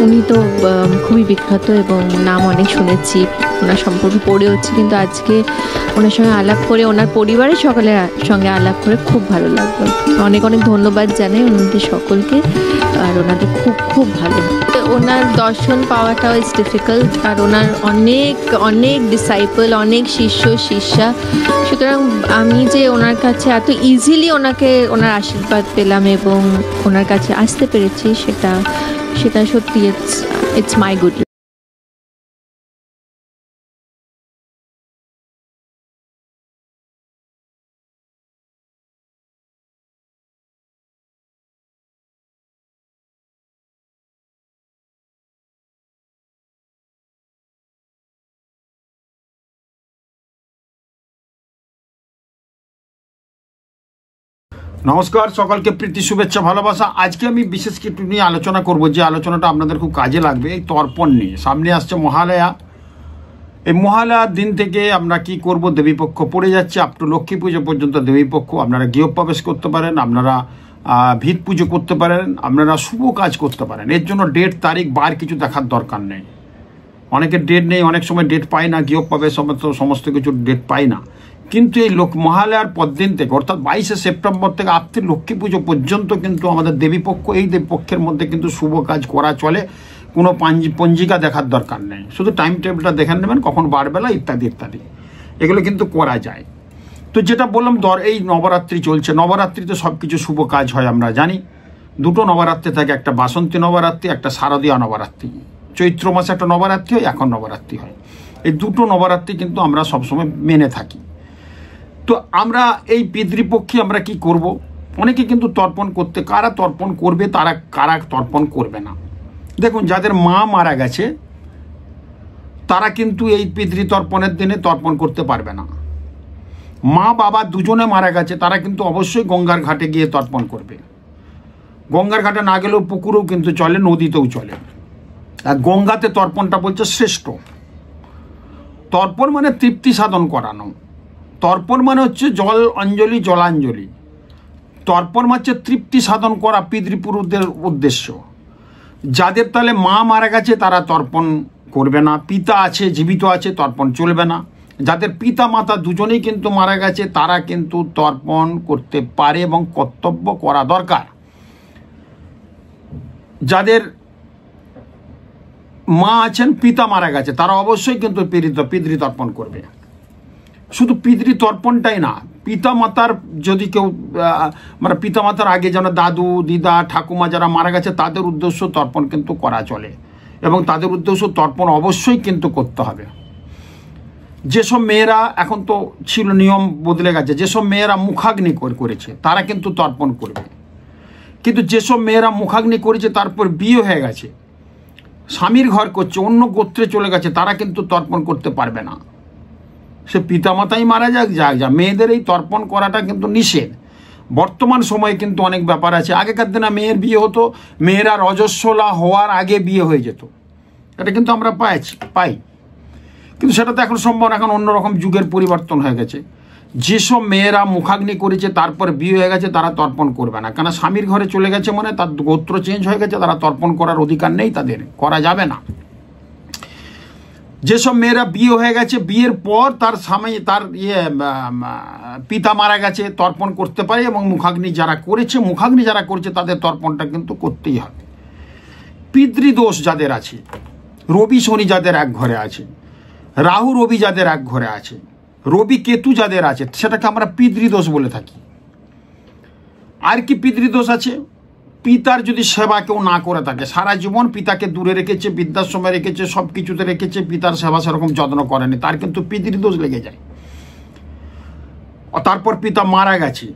উনি তো খুবই বিখ্যাত এবং নাম অনেক শুনেছি, ওনার সম্পর্কে পড়ে হচ্ছে, কিন্তু আজকে ওনার সঙ্গে আলাপ করে, ওনার পরিবারের সকলের সঙ্গে আলাপ করে খুব ভালো লাগলো। অনেক অনেক ধন্যবাদ জানাই ওনাদের সকলকে, আর ওনাদের খুব খুব ভালো। ওনার দর্শন পাওয়াটাও ইজ ডিফিকাল্ট, আর ওনার অনেক অনেক ডিসাইপল, অনেক শিষ্য শিষ্যা। সুতরাং আমি যে ওনার কাছে এত ইজিলি ওনার আশীর্বাদ পেলাম এবং ওনার কাছে আসতে পেরেছি, সেটা সত্যি ইটস মাই গুড। নমস্কার, সকলকে প্রীতি শুভেচ্ছা ভালোবাসা। আজকে আমি বিশেষ কিছু নিয়ে আলোচনা করব, যে আলোচনাটা আপনাদের খুব কাজে লাগবে। এই তর্পণ নিয়ে সামনে আসছে মহালয়া। এই মহালয়ার দিন থেকে আমরা কি করব, দেবীপক্ষ পড়ে যাচ্ছে, আপ টু লক্ষ্মী পুজো পর্যন্ত দেবীপক্ষ। আপনারা গৃহপ্রবেশ করতে পারেন, আপনারা ভিত পুজো করতে পারেন, আপনারা শুভ কাজ করতে পারেন। এর জন্য ডেট তারিখ বার কিছু দেখার দরকার নেই। অনেকের ডেট নেই, অনেক সময় ডেট পায় না, গৃহপ্রবেশ সমস্ত কিছু ডেট পায় না। কিন্তু এই মহালয়ার পরদিন থেকে, অর্থাৎ 22শে সেপ্টেম্বর থেকে আপ টু লক্ষ্মী পুজো পর্যন্ত কিন্তু আমাদের দেবীপক্ষ, এই দেবীপক্ষের মধ্যে কিন্তু শুভ কাজ করা চলে। কোনো পঞ্জিকা দেখার দরকার নেই, শুধু টাইম টেবিলটা দেখে নেবেন, কখন বারবেলা ইত্যাদি ইত্যাদি, এগুলো কিন্তু করা যায়। তো যেটা বললাম, এই নবরাত্রি চলছে, নবরাত্রিতে সব কিছু শুভ কাজ হয় আমরা জানি। দুটো নবরাত্রি থাকে, একটা বাসন্তী নবরাত্রি, একটা শারদীয় নবরাত্রি। চৈত্র মাসে একটা নবরাত্রি হয়, এখন নবরাত্রি হয়। এই দুটো নবরাত্রি কিন্তু আমরা সবসময় মেনে থাকি। তো আমরা এই পিতৃপক্ষে আমরা কি করব, অনেকে কিন্তু তর্পণ করতে, কারা তর্পণ করবে, কারা তর্পণ করবে না। দেখুন, যাদের মা মারা গেছে তারা কিন্তু এই পিতৃতর্পণের দিনে তর্পণ করতে পারবে না। মা বাবা দুজনে মারা গেছে, তারা কিন্তু অবশ্যই গঙ্গার ঘাটে গিয়ে তর্পণ করবে। গঙ্গার ঘাটে না গেলেও পুকুরেও কিন্তু চলে, নদীতেও চলে। আর গঙ্গাতে তর্পণটা বলছে শ্রেষ্ঠ। তর্পণ মানে তৃপ্তি সাধন করানো। তর্পণ মানে হচ্ছে জল অঞ্জলি, জলাঞ্জলি। তর্পণ হচ্ছে তৃপ্তি সাধন করা পিতৃপুরুষদের উদ্দেশ্য। যাদের তাহলে মা মারা গেছে তারা তর্পণ করবে না, পিতা আছে, জীবিত আছে, তর্পণ চলবে না। যাদের পিতা মাতা দুজনেই কিন্তু মারা গেছে তারা কিন্তু তর্পণ করতে পারে এবং কর্তব্য করা দরকার। যাদের মা আছেন, পিতা মারা গেছে, তারা অবশ্যই কিন্তু পিতৃতর্পণ করবে। শুধু পিতৃতর্পণটাই না, পিতামাতার যদি কেউ মানে পিতামাতার আগে যেন দাদু দিদা ঠাকুমা যারা মারা গেছে তাদের উদ্দেশ্য তর্পণ কিন্তু করা চলে, এবং তাদের উদ্দেশ্য তর্পণ অবশ্যই কিন্তু করতে হবে। যেসব মেয়েরা, এখন তো ছিল নিয়ম বদলে গেছে, যেসব মেয়েরা মুখাগ্নি করেছে তারা কিন্তু তর্পণ করবে। কিন্তু যেসব মেয়েরা মুখাগ্নি করেছে তারপর বিয়ে হয়ে গেছে, স্বামীর ঘর করছে, অন্য গোত্রে চলে গেছে, তারা কিন্তু তর্পণ করতে পারবে না। সে পিতামাতাই মারা যাক, যা মেয়েদের এই তর্পণ করাটা কিন্তু নিষেধ। বর্তমান সময়ে কিন্তু অনেক ব্যাপার আছে। আগেকার দিনে মেয়ের বিয়ে হতো, মেয়েরা রজস্বলা হওয়ার আগে বিয়ে হয়ে যেত, এটা কিন্তু আমরা পাই। কিন্তু সেটা তো এখন সম্ভব না, এখন অন্যরকম যুগের পরিবর্তন হয়ে গেছে। যেসব মেয়েরা মুখাগ্নি করেছে তারপর বিয়ে হয়ে গেছে তারা তর্পণ করবে না, কেন স্বামীর ঘরে চলে গেছে মানে তার গোত্র চেঞ্জ হয়ে গেছে, তারা তর্পণ করার অধিকার নেই, তাদের করা যাবে না। যেসব মেয়েরা বিয়ে হয়ে গেছে, বিয়ের পর তার স্বামী, তার পিতা মারা গেছে, তর্পণ করতে পারে, এবং মুখাগ্নি যারা করেছে তাদের তর্পণটা কিন্তু করতেই হবে। পিতৃদোষ যাদের আছে, রবি শনি যাদের এক ঘরে আছে, রাহু রবি যাদের এক ঘরে আছে, রবি কেতু যাদের আছে, সেটাকে আমরা পিতৃদোষ বলে থাকি। আর কি পিতৃদোষ আছে, পিতার যদি সেবা কেউ না করে থাকে, সারা জীবন পিতাকে দূরে রেখেছে, বৃদ্ধাশ্রমে রেখেছে, সব কিছুতে রেখেছে, পিতার সেবা সেরকম যত্ন করেনি, তার কিন্তু পিতৃদোষ লেগে যায়। তারপর পিতা মারা গেছে,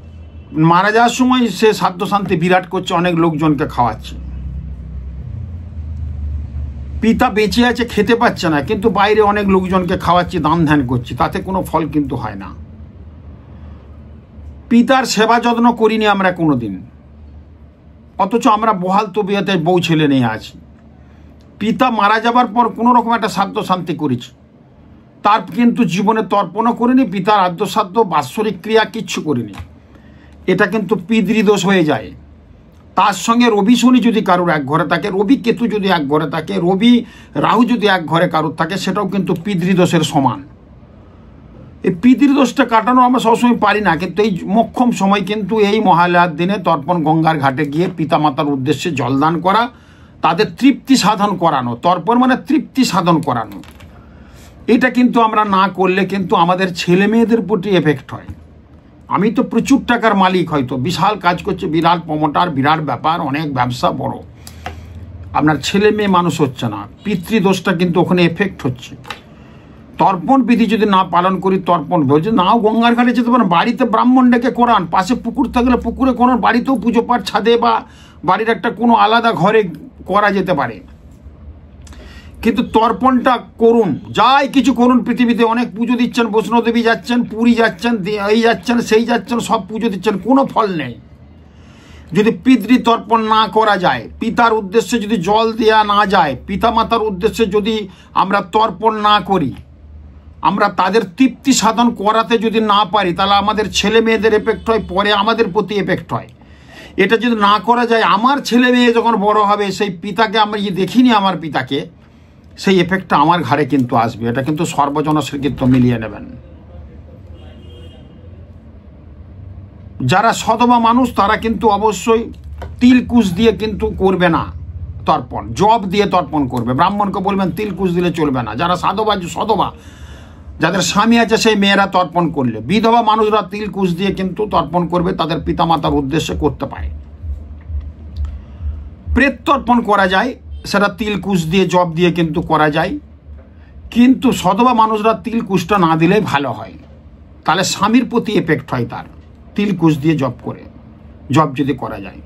মারা যাওয়ার সময় সে সাধ্য শান্তি বিরাট করছে, অনেক লোকজনকে খাওয়াচ্ছে। পিতা বেঁচে আছে, খেতে পাচ্ছে না, কিন্তু বাইরে অনেক লোকজনকে খাওয়াচ্ছি, দান ধ্যান করছি, তাতে কোনো ফল কিন্তু হয় না। পিতার সেবা যত্ন করিনি আমরা কোনোদিন, অথচ আমরা বহাল তবিয়তে বউ ছেলে নিয়ে আছি। পিতা মারা যাবার পর কোনো রকম একটা সাধ্য শান্তি করেছি, তার কিন্তু জীবনে তর্পণও করিনি, পিতার আদ্যসাধ্য বাৎসরিক ক্রিয়া কিচ্ছু করিনি, এটা কিন্তু পিতৃদোষ হয়ে যায়। তার সঙ্গে রবি শনি যদি কারোর এক ঘরে থাকে, রবি কেতু যদি এক ঘরে থাকে, রবি রাহু যদি এক ঘরে কারোর থাকে, সেটাও কিন্তু পিতৃদোষের সমান। এই পিতৃদোষটা কাটানো আমরা সবসময় পারি না, কিন্তু এই মোক্ষম সময় কিন্তু এই মহালয়ার দিনে তর্পণ গঙ্গার ঘাটে গিয়ে পিতামাতার উদ্দেশ্যে জলদান করা, তাদের তৃপ্তি সাধন করানো। তর্পণ মানে তৃপ্তি সাধন করানো। এটা কিন্তু আমরা না করলে কিন্তু আমাদের ছেলে মেয়েদের প্রতি এফেক্ট হয়। আমি তো প্রচুর টাকার মালিক, হয়তো বিশাল কাজ করছে, বিরাট প্রমোটার, বিরাট ব্যাপার, অনেক ব্যবসা বড়, আপনার ছেলে মেয়ে মানুষ হচ্ছে না, পিতৃদোষটা কিন্তু ওখানে এফেক্ট হচ্ছে। তর্পণ বিধি যদি না পালন করি, তর্পণ বলছে নাও গঙ্গার ঘাটে যেতে পারেন, বাড়িতে ব্রাহ্মণ ডেকে করান, পাশে পুকুর থাকলে পুকুরে করান, বাড়িতেও পুজো পাঠ ছাদে বা বাড়ির একটা কোনো আলাদা ঘরে করা যেতে পারে, কিন্তু তর্পণটা করুন। যাই কিছু করুন, পৃথিবীতে অনেক পুজো দিচ্ছেন, বৈষ্ণোদেবী যাচ্ছেন, পুরী যাচ্ছেন, এই যাচ্ছেন, সেই যাচ্ছেন, সব পুজো দিচ্ছেন, কোনো ফল নেই। যদি পিতৃ তর্পণ না করা যায়, পিতার উদ্দেশ্যে যদি জল দেওয়া না যায়, পিতামাতার উদ্দেশ্যে যদি আমরা তর্পণ না করি, আমরা তাদের তৃপ্তি সাধন করাতে যদি না পারি, তাহলে আমাদের ছেলে মেয়েদের এফেক্ট হয়, পরে আমাদের প্রতি এফেক্ট হয়। এটা যদি না করা যায়, আমার ছেলে মেয়ে যখন বড় হবে, সেই পিতাকে আমরা যে দেখিনি আমার পিতাকে, সেই এফেক্টটা আমার ঘাড়ে কিন্তু আসবে। এটা কিন্তু সর্বজনশ্রী কিন্তু মিলিয়ে নেবেন। যারা সদমা মানুষ তারা কিন্তু অবশ্যই তিলকুশ দিয়ে কিন্তু করবে না তর্পণ, জব দিয়ে তর্পণ করবে। ব্রাহ্মণকে বলবেন তিলকুশ দিলে চলবে না। যারা সদবা যাদের স্বামী আছে সেই মেয়েরা তর্পণ করলে, বিধবা মানুষরা তিলকুশ দিয়ে কিন্তু তর্পণ করবে, তাদের পিতামাতার উদ্দেশ্যে করতে পারে। প্রেত তর্পণ করা যায়, সেটা তিলকুশ দিয়ে জব দিয়ে কিন্তু করা যায়, কিন্তু সদবা মানুষরা তিলকুশটা না দিলেই ভালো হয়, তাহলে স্বামীর প্রতি এফেক্ট হয় তার, তিলকুশ দিয়ে জব যদি করা যায়।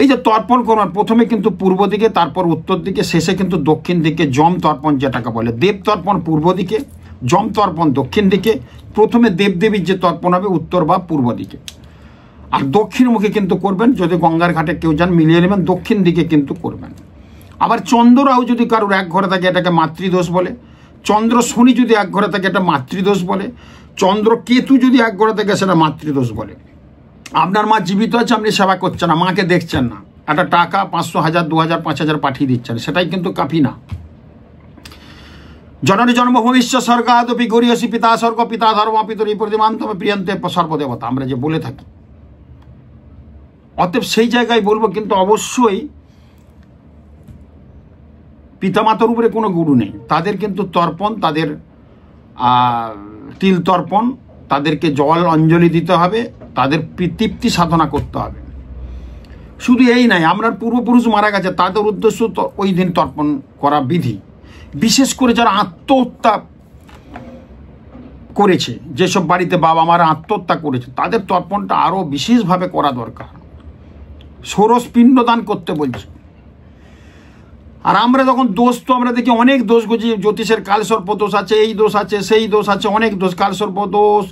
এই যে তর্পণ করবেন, প্রথমে কিন্তু পূর্ব দিকে, তারপর উত্তর দিকে, শেষে কিন্তু দক্ষিণ দিকে। যম তর্পণ যেটাকে বলে, দেব তর্পণ পূর্ব দিকে, যম তর্পণ দক্ষিণ দিকে। প্রথমে দেবদেবীর যে তর্পণ হবে উত্তর বা পূর্ব দিকে, আর দক্ষিণমুখী কিন্তু করবেন। যদি গঙ্গার ঘাটে কেউ যান মিলিয়ে নেবেন, দক্ষিণ দিকে কিন্তু করবেন। আবার চন্দ্র রাহু যদি কারোর এক ঘরে থাকে, এটাকে মাতৃদোষ বলে। চন্দ্র শনি যদি এক ঘরে থাকে, এটা মাতৃদোষ বলে। চন্দ্র কেতু যদি এক ঘরে থাকে, সেটা মাতৃদোষ বলে। আপনার মা জীবিত আছে, আপনি সেবা করছেন না, মাকে দেখছেন না, একটা টাকা 500, 1000, 2000, 5000 পাঠিয়ে দিচ্ছেন, সেটাই কিন্তু কাফি না। জননী জন্মভূমিশ্চ স্বর্গাদপি গরিয়সী পিতা স্বর্গ পিতা ধর্ম পিতরি প্রতিমান্তম প্রিয়ন্তে সর্বদেবতা, আমরা যে বলে থাকি। অতএব সেই জায়গায় বলবো, কিন্তু অবশ্যই পিতামাতার উপরে কোনো গুরু নেই, তাদের কিন্তু তর্পণ, তাদের তিল তর্পণ, তাদেরকে জল অঞ্জলি দিতে হবে, তাদের তৃপ্তি সাধনা করতে হবে। শুধু এই নাই, আপনার পূর্বপুরুষ মারা গেছে, তাদের উদ্দেশ্য তো ওই দিন তর্পণ করা বিধি। বিশেষ করে যারা আত্মহত্যা করেছে, যেসব বাড়িতে বাবা মারা আত্মহত্যা করেছে, তাদের তর্পণটা আরও বিশেষভাবে করা দরকার। ষোড়শ পিণ্ডদান করতে বলছে। আর আমরা যখন দোষ, তো আমরা দেখি অনেক দোষ বুঝি, জ্যোতিষের কালসর্প দোষ আছে, এই দোষ আছে, সেই দোষ আছে, অনেক দোষ, কালসর্প দোষ,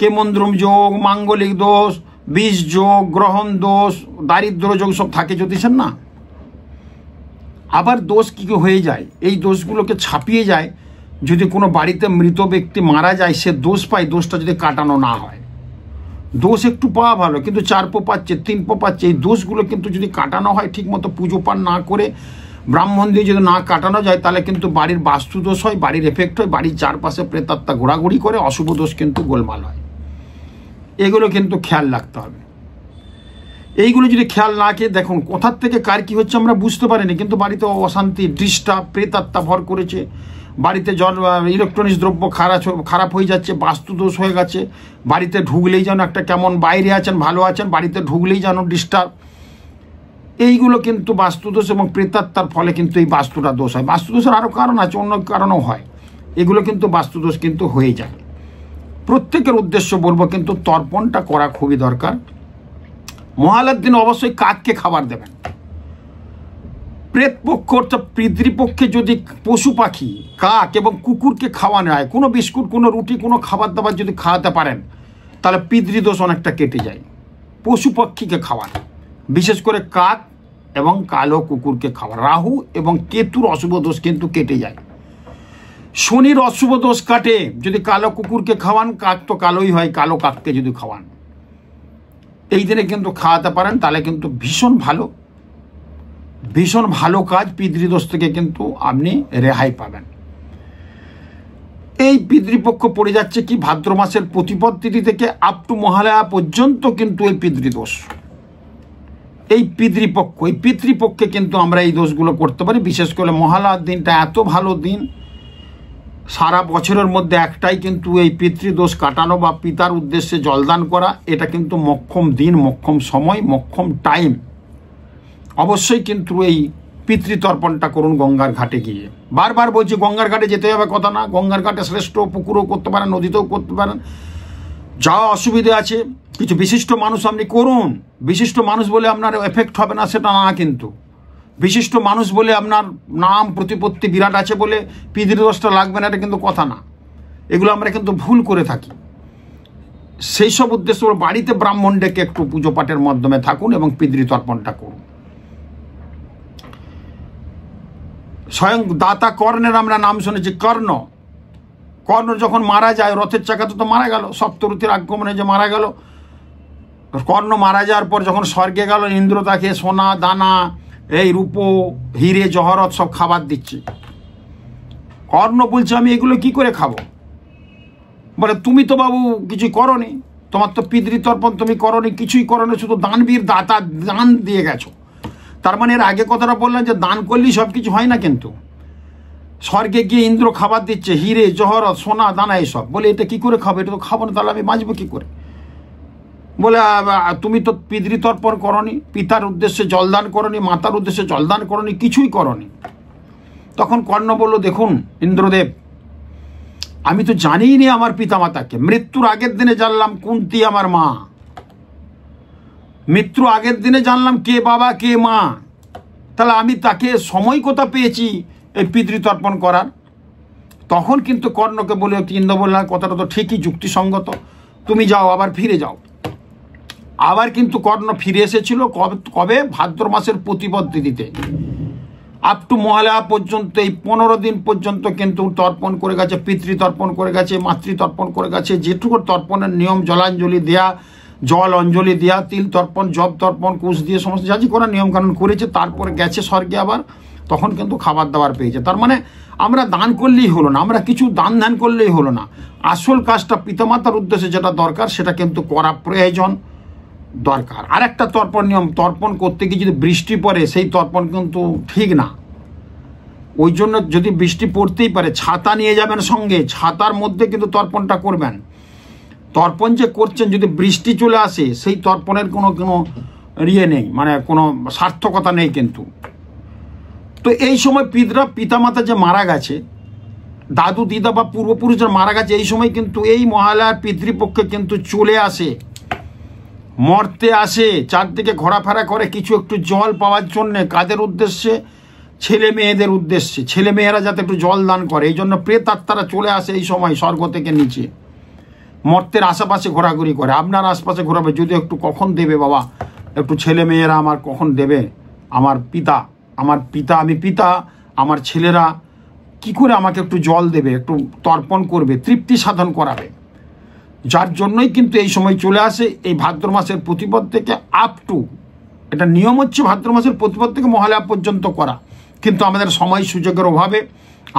কেমন্দ্রম যোগ, মাঙ্গলিক দোষ, বীজ যোগ, গ্রহণ দোষ, দারিদ্র যোগ সব থাকে জ্যোতিষের না। আবার দোষ কী হয়ে যায়, এই দোষগুলোকে ছাপিয়ে যায়। যদি কোনো বাড়িতে মৃত ব্যক্তি মারা যায়, সে দোষ পায়, দোষটা যদি কাটানো না হয়। দোষ একটু পাওয়া ভালো, কিন্তু 4 পো পাচ্ছে, 3 পো পাচ্ছে, এই দোষগুলো কিন্তু যদি কাটানো হয়, ঠিক মতো পুজো পাঠ না করে, ব্রাহ্মণ দিয়ে যদি না কাটানো যায়, তাহলে কিন্তু বাড়ির বাস্তুদোষ হয়, বাড়ির এফেক্ট হয়, বাড়ির চারপাশে প্রেতাত্মা ঘোরাঘুরি করে, অশুভ দোষ কিন্তু গোলমাল হয়। এগুলো কিন্তু খেয়াল রাখতে হবে। এইগুলো যদি খেয়াল না খেয়ে, দেখুন কোথার থেকে কার কী হচ্ছে আমরা বুঝতে পারিনি, কিন্তু বাড়িতে অশান্তি, ডিস্টার্ব, প্রেতাত্মা ভর করেছে, বাড়িতে ইলেকট্রনিক্স দ্রব্য খারাপ হয়ে যাচ্ছে, বাস্তুদোষ হয়ে গেছে, বাড়িতে ঢুকলেই যেন একটা কেমন, বাইরে আছেন ভালো আছেন, বাড়িতে ঢুকলেই যেন ডিস্টার্ব। এইগুলো কিন্তু বাস্তুদোষ এবং প্রেতাত্মার ফলে কিন্তু এই বাস্তুটা দোষ হয়। বাস্তুদোষের আরও কারণ আছে, অন্য কারণও হয়, এগুলো কিন্তু বাস্তুদোষ কিন্তু হয়ে যায়। প্রত্যেকের উদ্দেশ্য বলবো, কিন্তু তর্পণটা করা খুবই দরকার। মহালয়ার দিন অবশ্যই কাককে খাবার দেবেন। প্রেতপক্ষ অর্থাৎ পিতৃপক্ষে যদি পশু পাখি, কাক এবং কুকুরকে খাওয়ানো হয়, কোনো বিস্কুট, কোনো রুটি, কোনো খাবার দাবার যদি খাওয়াতে পারেন, তাহলে পিতৃদোষ অনেকটা কেটে যায়। পশু পাখিকে খাওয়ান, বিশেষ করে কাক এবং কালো কুকুরকে খাওয়ান। রাহু এবং কেতুর অশুভ দোষ কিন্তু কেটে যায়। শনির অশুভ দোষ কাটে যদি কালো কুকুরকে খাওয়ান, কাক তো কালোই হয়, কালো কাককে যদি খাওয়ান। এই দিনে কিন্তু খাওয়াতে পারেন, তাহলে কিন্তু ভীষণ ভালো কাজ, পিতৃদোষ থেকে কিন্তু আপনি রেহাই পাবেন। এই পিতৃপক্ষ পড়ে যাচ্ছে কি ভাদ্র মাসের প্রতিপদ তিথি থেকে আপ টু মহালয়া পর্যন্ত কিন্তু এই পিতৃদোষ, এই পিতৃপক্ষে কিন্তু আমরা এই দোষগুলো করতে পারি। বিশেষ করে মহালয়ার দিনটা এত ভালো দিন, সারা বছরের মধ্যে একটাই কিন্তু এই পিতৃদোষ কাটানো বা পিতার উদ্দেশ্যে জলদান করা, এটা কিন্তু মক্ষম দিন, মক্ষম সময়, মক্ষম টাইম। অবশ্যই কিন্তু এই পিতৃতর্পণটা করুন গঙ্গার ঘাটে গিয়ে। বারবার বলছি গঙ্গার ঘাটে যেতে হবে কথা না, গঙ্গার ঘাটে শ্রেষ্ঠ, পুকুরেও করতে পারেন, নদীতেও করতে পারেন, যা অসুবিধে আছে কিছু বিশিষ্ট মানুষ আপনি করুন। বিশিষ্ট মানুষ বলে আপনার এফেক্ট হবে না সেটা না, কিন্তু বিশিষ্ট মানুষ বলে আপনার নাম প্রতিপত্তি বিরাট আছে বলে পিতৃদোষটা লাগবে না, এটা কিন্তু কথা না। এগুলো আমরা কিন্তু ভুল করে থাকি। সেই সব উদ্দেশ্য বাড়িতে ব্রাহ্মণ ডেকে একটু পুজো পাঠের মাধ্যমে থাকুন এবং পিতৃতর্পণটা করুন। স্বয়ং দাতা কর্ণের আমরা নাম শুনেছি। কর্ণ যখন মারা যায়, রথের চাকাতে তো মারা গেল, সপ্তরথীর আগমনে যে মারা গেল, কর্ণ মারা যাওয়ার পর যখন স্বর্গে গেল, ইন্দ্র তাকে সোনা দানা, এই রূপো হিরে জহরত সব খাবার দিচ্ছে। কর্ণ বলছে আমি এগুলো কি করে খাবো? বলে তুমি তো বাবু কিছু করনি, তোমার তো পিতৃতর্পণ তুমি করনি, কিছুই করনি, শুধু দানবীর দাতা দান দিয়ে গেছো। তার মানে এর আগে কথাটা বললাম যে দান করলেই সব কিছু হয় না, কিন্তু স্বর্গে গিয়ে ইন্দ্র খাবার দিচ্ছে হিরে জহরত সোনা দানা এইসব, বলে এটা কি করে খাবো? এটা তো খাবো না, তাহলে আমি বাঁচবো কি করে? বলে তুমি তো পিতৃতর্পণ করনি, পিতার উদ্দেশ্যে জলদান করনি, মাতার উদ্দেশ্যে জলদান করনি, কিছুই করনি। তখন কর্ণ বলল দেখুন ইন্দ্রদেব, আমি তো জানিই নি আমার পিতামাতাকে, মৃত্যুর আগের দিনে জানলাম কুন্তী আমার মা, মৃত্যুর আগের দিনে জানলাম কে বাবা কে মা, তাহলে আমি তাকে সময় কোথা পেয়েছি এই পিতৃতর্পণ করার? তখন কিন্তু কর্ণকে বলে ইন্দ্র বললাম কথাটা তো ঠিকই যুক্তিসঙ্গত, তুমি যাও আবার ফিরে যাও। আবার কিন্তু কর্ণ ফিরে এসেছিল কবে? ভাদ্র মাসের প্রতিপদ তিথিতে। আপ টু মহালয়া পর্যন্ত এই 15 দিন পর্যন্ত কিন্তু তর্পণ করে গেছে, পিতৃতর্পণ করে গেছে, মাতৃতর্পণ করে গেছে। যেটুকু তর্পণের নিয়ম, জলাঞ্জলি দেয়া, জল অঞ্জলি দেয়া, তিল তর্পণ, জব তর্পণ, কুশ দিয়ে সমস্ত যা করার নিয়মকানুন করেছে, তারপরে গেছে স্বর্গে আবার, তখন কিন্তু খাবার দাবার পেয়েছে। তার মানে আমরা দান করলেই হলো না, আমরা কিছু দান ধ্যান করলেই হলো না, আসল কাজটা পিতামাতার উদ্দেশ্যে যেটা দরকার সেটা কিন্তু করা প্রয়োজন দরকার। আর একটা তর্পণ নিয়ম, তর্পণ করতে গিয়ে যদি বৃষ্টি পড়ে সেই তর্পণ কিন্তু ঠিক না। ওই জন্য যদি বৃষ্টি পড়তেই পারে ছাতা নিয়ে যাবেন সঙ্গে, ছাতার মধ্যে কিন্তু তর্পণটা করবেন। তর্পণ যে করছেন যদি বৃষ্টি চলে আসে সেই তর্পণের কোনো ইয়ে নেই, মানে কোনো সার্থকতা নেই কিন্তু। তো এই সময় পিতামাতা যে মারা গেছে, দাদু দিদা বা পূর্বপুরুষরা মারা গেছে, এই সময় কিন্তু এই মহালয়ার পিতৃপক্ষে কিন্তু চলে আসে, মরতে আসে, চারদিকে ঘোরাফেরা করে কিছু একটু জল পাওয়ার জন্যে। কাদের উদ্দেশ্যে? ছেলে মেয়েদের উদ্দেশ্যে, ছেলে মেয়েরা যাতে একটু জল দান করে, এই জন্য প্রেতাত্মারা চলে আসে এই সময় স্বর্গ থেকে নিচে, মর্তের আশেপাশে ঘোরাঘুরি করে। আপনার আশপাশে ঘোরাবে, যদি একটু কখন দেবে বাবা, একটু ছেলে মেয়েরা আমার কখন দেবে, আমার পিতা আমি পিতা, আমার ছেলেরা কি করে আমাকে একটু জল দেবে, একটু তর্পণ করবে, তৃপ্তি সাধন করাবে। যার জন্যই কিন্তু এই সময় চলে আসে এই ভাদ্র মাসের প্রতিপদ থেকে আপ টু, এটা নিয়ম হচ্ছে ভাদ্র মাসের প্রতিপদ থেকে মহালয়া পর্যন্ত করা, কিন্তু আমাদের সময় সুযোগের অভাবে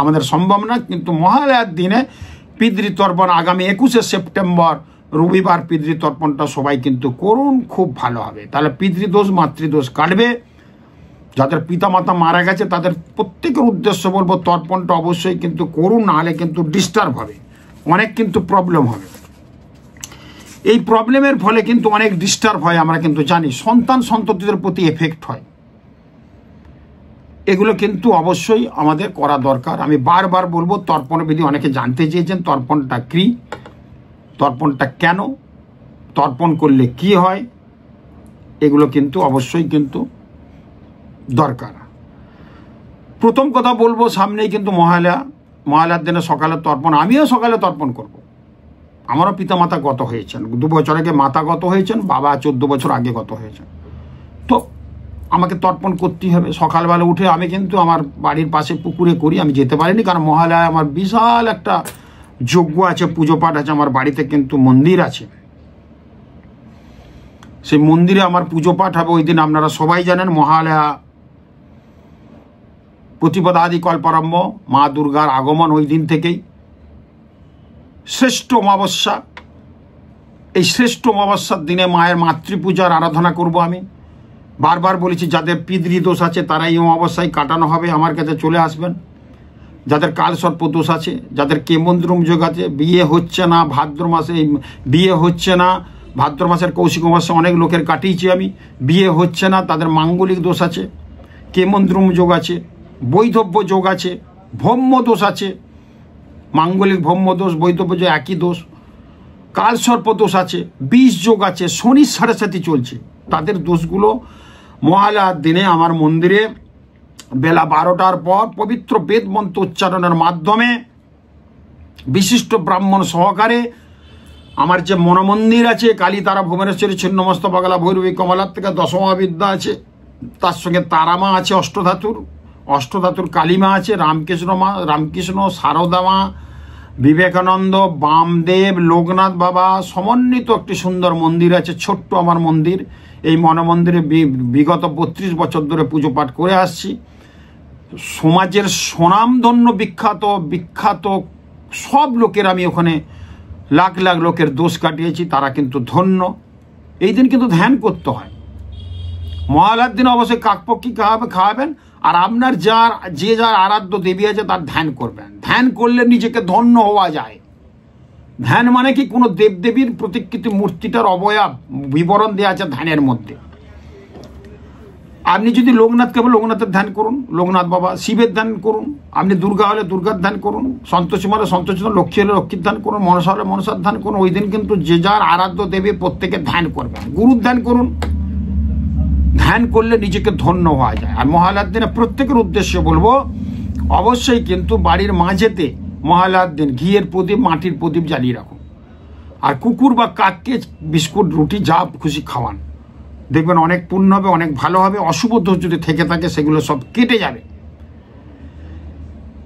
আমাদের সম্ভব না। কিন্তু মহালয়ার দিনে পিতৃতর্পণ আগামী 21শে সেপ্টেম্বর রবিবার পিতৃতর্পণটা সবাই কিন্তু করুন, খুব ভালো হবে। তাহলে পিতৃদোষ মাতৃদোষ কাটবে। যাদের পিতামাতা মারা গেছে তাদের প্রত্যেকের উদ্দেশ্য বলবো তর্পণটা অবশ্যই কিন্তু করুন, নাহলে কিন্তু ডিস্টার্ব হবে, অনেক কিন্তু প্রবলেম হবে। এই প্রবলেমের ফলে কিন্তু অনেক ডিস্টার্ব হয়, আমরা কিন্তু জানি, সন্ততিদের প্রতি এফেক্ট হয়। এগুলো কিন্তু অবশ্যই আমাদের করা দরকার। আমি বারবার বলবো তর্পণ বিধি, অনেকে জানতে চেয়েছেন তর্পণটা কি, তর্পণটা কেন, তর্পণ করলে কি হয়, এগুলো কিন্তু অবশ্যই কিন্তু দরকার। প্রথম কথা বলবো, সামনেই কিন্তু মহালয়ার দিনে সকালে তর্পণ, আমিও সকালে তর্পণ করব। আমারও পিতামাতা গত হয়েছেন, 2 বছর আগে মাতা গত হয়েছেন, বাবা 14 বছর আগে গত হয়েছেন। তো আমাকে তর্পণ করতেই হবে। সকালবেলা উঠে আমি কিন্তু আমার বাড়ির পাশে পুকুরে করি, আমি যেতে পারিনি কারণ মহালয়ায় আমার বিশাল একটা যজ্ঞ আছে, পুজো পাঠ আছে, আমার বাড়িতে কিন্তু মন্দির আছে, সেই মন্দিরে আমার পুজো পাঠ হবে ওই দিন। আপনারা সবাই জানেন মহালয়া প্রতিপদাদি কল্পারম্ভ, মা দুর্গার আগমন ওই দিন থেকেই। শ্রেষ্ঠ অমাবস্যা, এই শ্রেষ্ঠ অমাবস্যার দিনে মায়ের মাতৃপূজার আরাধনা করব আমি। বারবার বলেছি যাদের পিতৃদোষ আছে তারা এই অমাবস্যায় কাটানো হবে, আমার কাছে চলে আসবেন। যাদের কালসর্প দোষ আছে, যাদের কেমন্দ্রম যোগ আছে, বিয়ে হচ্ছে না ভাদ্র মাসে, বিয়ে হচ্ছে না ভাদ্র মাসের কৌশিক অমাবস্যা অনেক লোকের কাটিয়েছি আমি, বিয়ে হচ্ছে না, তাদের মাঙ্গলিক দোষ আছে, কেমন্দ্রম যোগ আছে, বৈধব্য যোগ আছে, ভৌম্য দোষ আছে। মাঙ্গলিক ভৌম্য দোষ, বৈধব্য যোগ একই দোষ। কালসর্প দোষ আছে, বিষ যোগ আছে, শনির সাড়ে সাথে চলছে। তাদের দোষগুলো মহালয়ার দিনে আমার মন্দিরে বেলা 12টার পর পবিত্র বেদ মন্ত্র উচ্চারণের মাধ্যমে বিশিষ্ট ব্রাহ্মণ সহকারে আমার যে মনমন্দির আছে কালী তারা ভুবনেশ্বরী ছিন্নমস্ত বাগলা ভৈরবী কমলার থেকে দশমহাবিদ্যা আছে, তার সঙ্গে তারামা আছে, অষ্টধাতুর কালীমা আছে, রামকৃষ্ণ সারদা মা, বিবেকানন্দ, বামদেব, লোকনাথ বাবা সমন্বিত একটি সুন্দর মন্দির আছে, ছোট্ট আমার মন্দির। এই মনমন্দিরে বিগত 32 বছর ধরে পুজো পাঠ করে আসছি। সমাজের স্বনামধন্য বিখ্যাত সব লোকের আমি ওখানে লাখ লাখ লোকের দোষ কাটিয়েছি, তারা কিন্তু ধন্য। এই দিন কিন্তু ধ্যান করতে হয়। মহালয়ার দিন অবশ্যই কাকপক্ষী খাওয়াবেন, আর আপনার যার আরাধ্য দেবী আছে তার ধ্যান করবেন। ধ্যান করলে নিজেকে ধন্য হওয়া যায়। ধ্যান মানে কি, কোনো দেবদেবীর প্রতিকৃতি মূর্তিটার অবয়ব বিবরণ দেওয়া আছে ধ্যানের মধ্যে। আপনি যদি লোকনাথকে বলেন লোকনাথের ধ্যান করুন, লোকনাথ বাবা। শিবের ধ্যান করুন, আপনি দুর্গা হলে দুর্গার ধ্যান করুন, সন্তোষী হলে সন্তোষী, লক্ষ্মী হলে লক্ষ্মীর ধ্যান করুন, মনসা হলে মনসার ধ্যান করুন। ওই দিন কিন্তু যে যার আরাধ্য দেবী প্রত্যেকে ধ্যান করবেন। গুরুর ধ্যান করুন। ধ্যান করলে নিজেকে ধন্য হওয়া যায়। আর মহালয়ার দিনে প্রত্যেকের উদ্দেশ্যে বলবো, অবশ্যই কিন্তু বাড়ির মাঝেতে মহালয়ার দিন ঘিয়ের প্রদীপ, মাটির প্রদীপ জ্বালিয়ে রাখুন। আর কুকুর বা কাককে বিস্কুট, রুটি যা খুশি খাওয়ান, দেখবেন অনেক পুণ্য হবে, অনেক ভালো হবে। অশুভ দোষ যদি থেকে থাকে সেগুলো সব কেটে যাবে।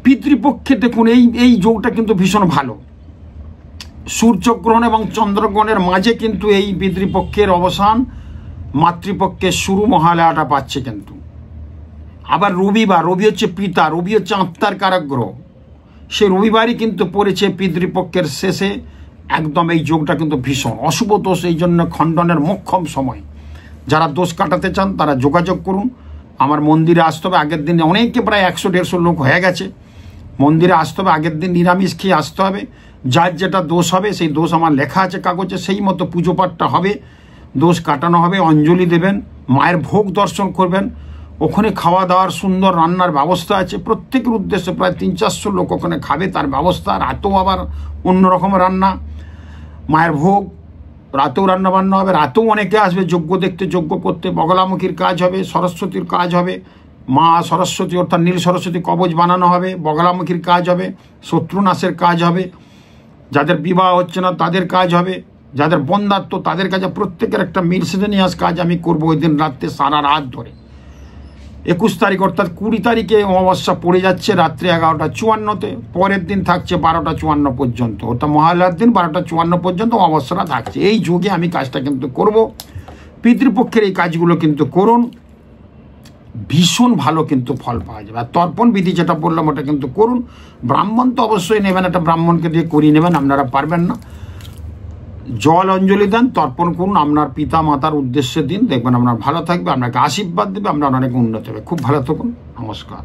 পিতৃপক্ষে দেখুন এই যোগটা কিন্তু ভীষণ ভালো। সূর্যগ্রহণ এবং চন্দ্রগ্রহণের মাঝে কিন্তু এই পিতৃপক্ষের অবসান, মাতৃপক্ষের শুরু মহালয়াটা পাচ্ছে কিন্তু। আবার রবিবার, রবি হচ্ছে পিতা, রবি হচ্ছে আত্মার কারক গ্রহ, সে রবিবারই কিন্তু পড়েছে পিতৃপক্ষের শেষে। একদম এই যোগটা কিন্তু ভীষণ অশুভ দোষ, এই জন্য খণ্ডনের মোক্ষম সময়। যারা দোষ কাটাতে চান তারা যোগাযোগ করুন। আমার মন্দিরে আসতে হবে আগের দিন। অনেকে প্রায় 100-150 লোক হয়ে গেছে। মন্দিরে আসতে হবে আগের দিন, নিরামিষ খেয়ে আসতে হবে। যার যেটা দোষ হবে সেই দোষ আমার লেখা আছে কাগজে, সেই মতো পুজো পাঠটা হবে, দোষ কাটানো হবে। অঞ্জলি দেবেন, মায়ের ভোগ দর্শন করবেন। ওখানে খাওয়া দাওয়ার সুন্দর রান্নার ব্যবস্থা আছে। প্রত্যেকের উদ্দেশ্যে প্রায় 300-400 লোক ওখানে খাবে, তার ব্যবস্থা। রাতেও আবার অন্যরকম রান্না, মায়ের ভোগ, রাতেও রান্না বান্না হবে। রাতেও অনেকে আসবে যজ্ঞ দেখতে, যজ্ঞ করতে। বগলামুখীর কাজ হবে, সরস্বতীর কাজ হবে। মা সরস্বতী অর্থাৎ নীল সরস্বতী কবচ বানানো হবে, বগলামুখীর কাজ হবে, শত্রুনাশের কাজ হবে। যাদের বিবাহ হচ্ছে না তাদের কাজ হবে, যাদের বন্ধাত্ম তাদের কাছে প্রত্যেকের একটা মিসেলেনিয়াস কাজ আমি করবো ওই দিন রাত্রে, সারা রাত ধরে। 21 তারিখ অর্থাৎ 20 তারিখে অমাবস্যা পড়ে যাচ্ছে রাত্রে 11:54-তে। পরের দিন থাকছে 12:54 পর্যন্ত, অর্থাৎ মহালয়ার দিন 12:54 পর্যন্ত অমাবস্যাটা থাকছে। এই যুগে আমি কাজটা কিন্তু করব। পিতৃপক্ষের এই কাজগুলো কিন্তু করুন, ভীষণ ভালো কিন্তু ফল পাওয়া যাবে। আর তর্পণ বিধি যেটা বললাম ওটা কিন্তু করুন। ব্রাহ্মণ তো অবশ্যই নেবেন, একটা ব্রাহ্মণকে দিয়ে করিয়ে নেবেন, আপনারা পারবেন না। জল অঞ্জলি দেন, তর্পণ করুন, আপনার পিতা মাতার উদ্দেশ্যে দিন, দেখবেন আপনার ভালো থাকবে, আপনাকে আশীর্বাদ দেবে, আপনার অনেক উন্নতি হবে। খুব ভালো থাকুন, নমস্কার।